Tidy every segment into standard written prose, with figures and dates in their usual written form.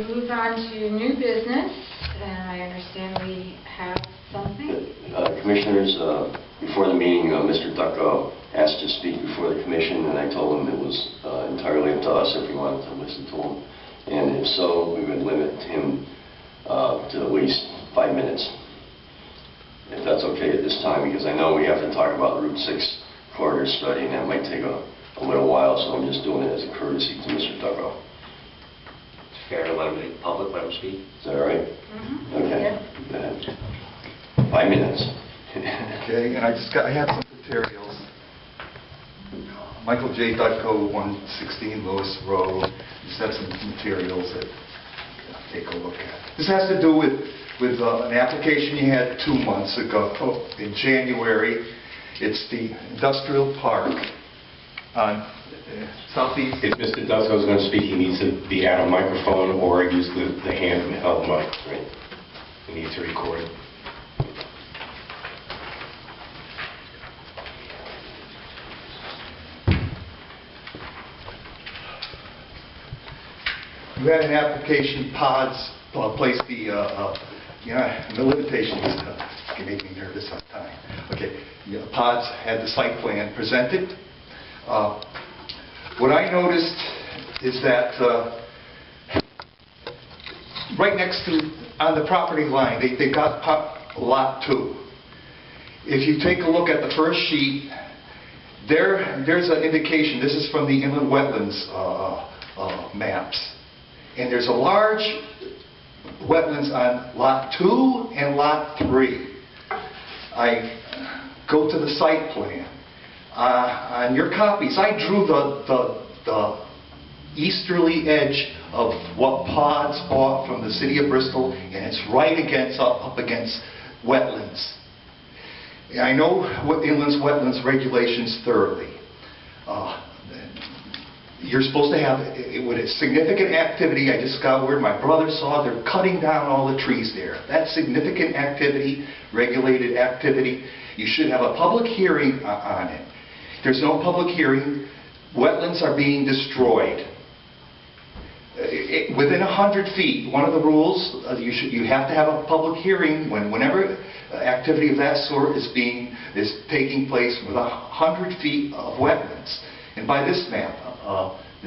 Move on to new business, and I understand we have something. Commissioners, before the meeting, Mr. Dudko asked to speak before the commission, and I told him it was entirely up to us if we wanted to listen to him. And if so, we would limit him to at least 5 minutes. If that's okay at this time, because I know we have to talk about the Route 6 corridor study, and that might take a little while, so I'm just doing it as a courtesy to Mr. Dudko. Fair to let him public, let him speak. Is that all right? Mm-hmm. Okay. Yeah. 5 minutes. Okay, and I have some materials. Michael J. Dudko, 116 Lewis Road. Just have some materials that take a look at. This has to do with an application you had 2 months ago in January. It's the industrial park on southeast. If Mr. Dudko is going to speak, he needs to be at a microphone or use the handheld mic. Right. We need to record it. You had an application, pods, place the limitations can make me nervous on time. Okay, pods had the site plan presented. What I noticed is that right next to, on the property line, they got lot 2. If you take a look at the first sheet, there's an indication, this is from the inland wetlands maps, and there's a large wetlands on lot 2 and lot 3. I go to the site plan. On your copies, I drew the easterly edge of what pods bought from the city of Bristol, and it's right up against wetlands. And I know what inland wetlands regulations thoroughly. You're supposed to have, with a significant activity, I just got word, my brother saw they're cutting down all the trees there. That's significant activity, regulated activity. You should have a public hearing on it. There's no public hearing. Wetlands are being destroyed. Within 100 feet, one of the rules, you have to have a public hearing whenever activity of that sort is taking place with 100 feet of wetlands. And by this map,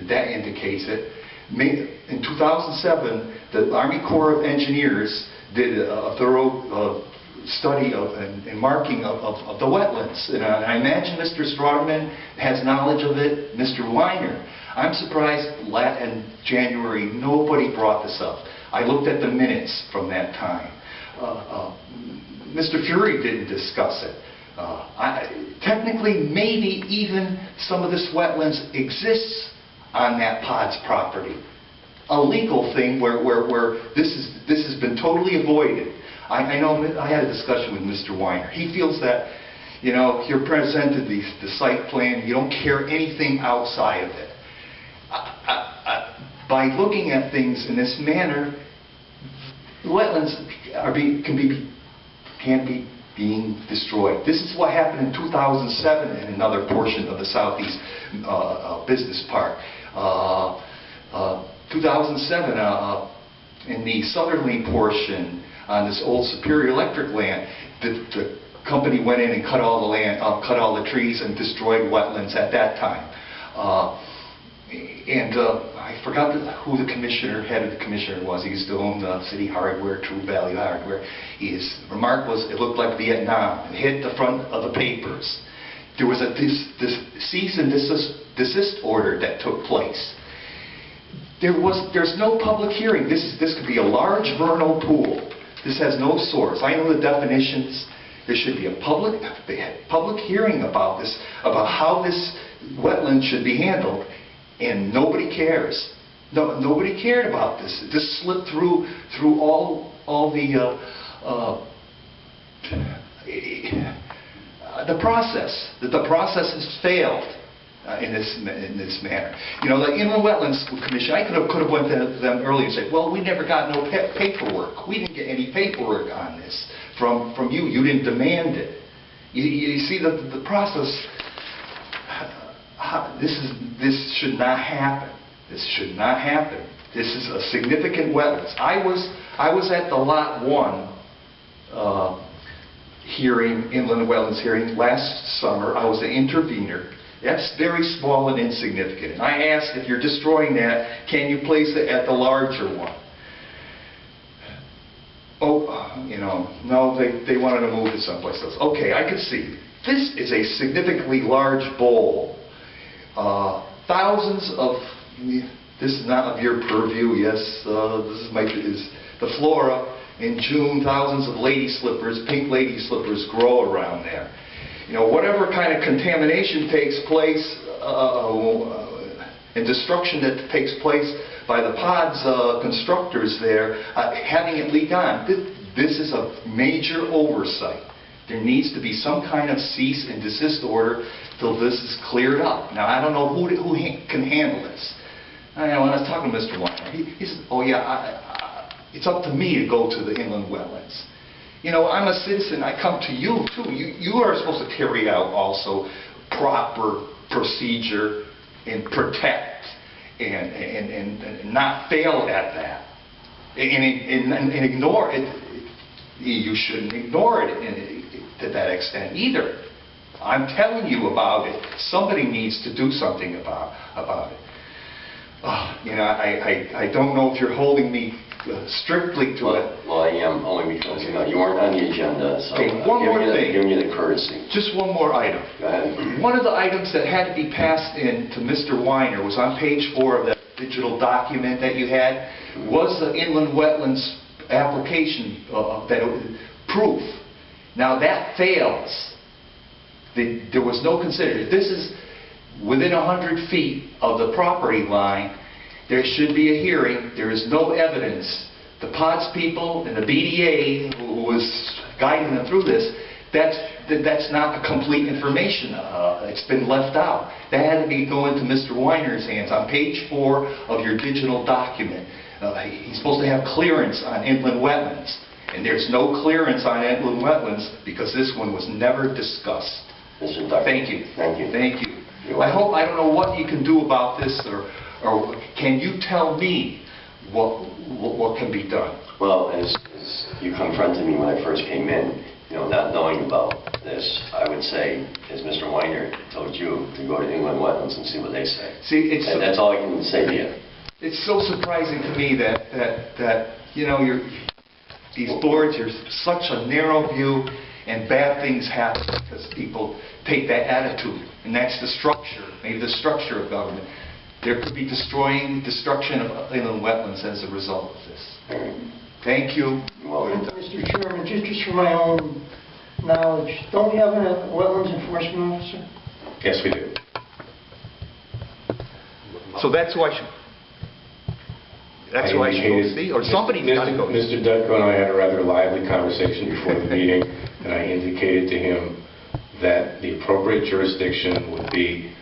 that indicates it. In 2007, the Army Corps of Engineers did a thorough study and marking of the wetlands. And I imagine Mr. Strotterman has knowledge of it, Mr. Weiner. I'm surprised in January nobody brought this up. I looked at the minutes from that time. Mr. Fury didn't discuss it. Technically, maybe even some of this wetlands exists on that PODS property. A legal thing where this has been totally avoided. I know I had a discussion with Mr. Weiner. He feels that, you're presented the site plan, you don't care anything outside of it. By looking at things in this manner, wetlands can be being destroyed. This is what happened in 2007 in another portion of the Southeast Business Park. 2007 in the southerly portion on this old Superior Electric land, the company went in and cut all the land, cut all the trees and destroyed wetlands at that time. I forgot who the head of the commissioner was. He used to own the City Hardware, True Value Hardware. His remark was, it looked like Vietnam. It hit the front of the papers. There was this cease and desist order that took place. There's no public hearing. This could be a large vernal pool. This has no source. I know the definitions. There should be a public hearing about this, about how this wetland should be handled. And nobody cares. No, nobody cared about this. This slipped through all the process. The process has failed in this manner. The Inland Wetlands Commission, I could have went to them earlier and said, well, we never got no paperwork. We didn't get any paperwork on this from you. You didn't demand it. You see the process. This should not happen. This should not happen. This is a significant wetlands. I was at the Lot 1 hearing, inland wetlands hearing last summer. I was the intervener. That's very small and insignificant. And I asked, if you're destroying that, can you place it at the larger one? Oh, you know, no, they wanted to move it someplace else. Okay, I could see. This is a significantly large bowl. Thousands of, this is not of your purview, yes, this is the flora. In June, thousands of lady slippers, pink lady slippers grow around there. You know, whatever kind of contamination takes place and destruction that takes place by the pods constructors there, having it leak on, this is a major oversight. There needs to be some kind of cease and desist order till this is cleared up. Now, I don't know who can handle this. I know, when I was talking to Mr. Weiner, he said, oh yeah, it's up to me to go to the inland wetlands. You know, I'm a citizen, I come to you too. You are supposed to carry out also proper procedure and protect and not fail at that. And ignore it. You shouldn't ignore it to that extent either. I'm telling you about it. Somebody needs to do something about it. You know, I don't know if you're holding me strictly to it. Well, I am, only because, you know, you weren't on the agenda, so Okay, one more thing. giving you the courtesy. Just one more item. Go ahead. One of the items that had to be passed in to Mr. Weiner was on page 4 of that digital document that you had, was the inland wetlands application proof. Now that fails. There was no consideration. This is within 100 feet of the property line. There should be a hearing. There is no evidence. The POTS people and the BDA, who was guiding them through this, that's not a complete information. It's been left out. That had to be going to Mr. Weiner's hands on page 4 of your digital document. He's supposed to have clearance on inland wetlands. And there's no clearance on inland wetlands because this one was never discussed. Mr. Dudko. Thank you. Thank you. Thank you. I don't know what you can do about this, or can you tell me what can be done? Well, as you confronted me when I first came in, you know, not knowing about this, I would say, as Mr. Weiner told you, to go to inland wetlands and see what they say. See, that's all I can say to you. It's so surprising to me that you know, these boards are such a narrow view, and bad things happen because people take that attitude, and that's the structure, maybe the structure of government. There could be destruction of inland wetlands as a result of this. Thank you. Mr. Chairman, just for my own knowledge, don't we have a wetlands enforcement officer? Yes, we do. So that's who I should go see, or somebody's got to go. Mr. Dudko and I had a rather lively conversation before the meeting, and I indicated to him that the appropriate jurisdiction would be,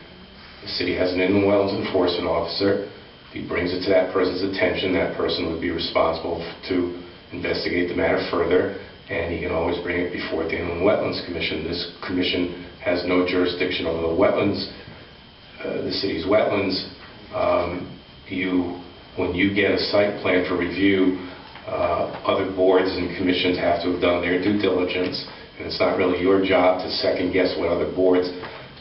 the city has an inland wetlands enforcement officer. If he brings it to that person's attention, that person would be responsible to investigate the matter further, and he can always bring it before the Inland Wetlands Commission. This commission has no jurisdiction over the wetlands, the city's wetlands. When you get a site plan for review, other boards and commissions have to have done their due diligence, and it's not really your job to second guess what other boards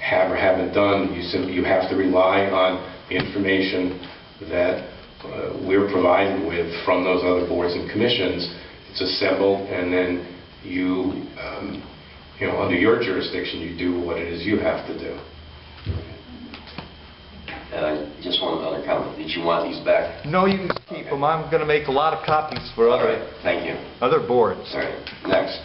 have or haven't done. You have to rely on the information that we're provided with from those other boards and commissions. It's assembled, and then you know, under your jurisdiction, you do what it is you have to do. Just one other comment. Did you want these back? No, you can keep them. I'm going to make a lot of copies for All right. Thank you. other boards. All right. Next.